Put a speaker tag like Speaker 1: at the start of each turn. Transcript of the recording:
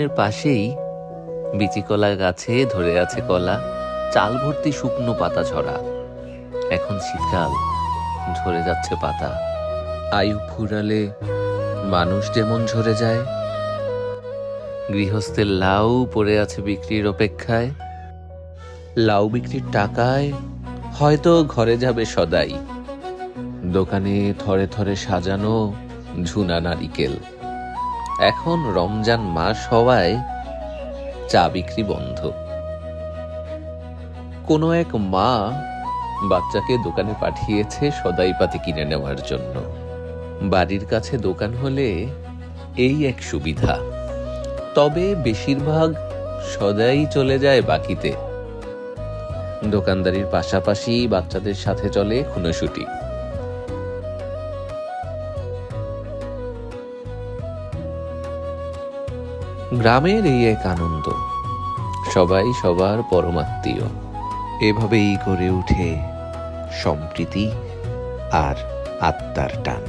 Speaker 1: এর পাশেই বিচি কলা গাছে ধরে আছে কলা, চাল ভর্তি শুকনো পাতা ঝরা। এখন শীতকাল, ঝরে যাচ্ছে পাতা। আয়ু ফুরালে মানুষ যেমন ঝরে যায়, গৃহস্থের লাউ পড়ে আছে বিক্রির অপেক্ষায়। লাউ বিক্রির টাকায় হয়তো ঘরে যাবে সদাই। দোকানে থরে থরে সাজানো ঝুনা নারিকেল। এখন রমজান মাস হওয়ায় চা বিক্রি বন্ধ। কোনো এক মা বাচ্চাকে দোকানে পাঠিয়েছে সদাইপাতি কিনে নেওয়ার জন্য। বাড়ির কাছে দোকান হলে এই এক সুবিধা, তবে বেশিরভাগ সদাই চলে যায় বাকিতে। দোকানদারির পাশাপাশি বাচ্চাদের সাথে চলে খুনোশুটি। গ্রামের এই এক আনন্দ, সবাই সবার পরমাত্মীয়। এভাবেই গড়ে উঠে সম্প্রীতি আর আত্মার টান।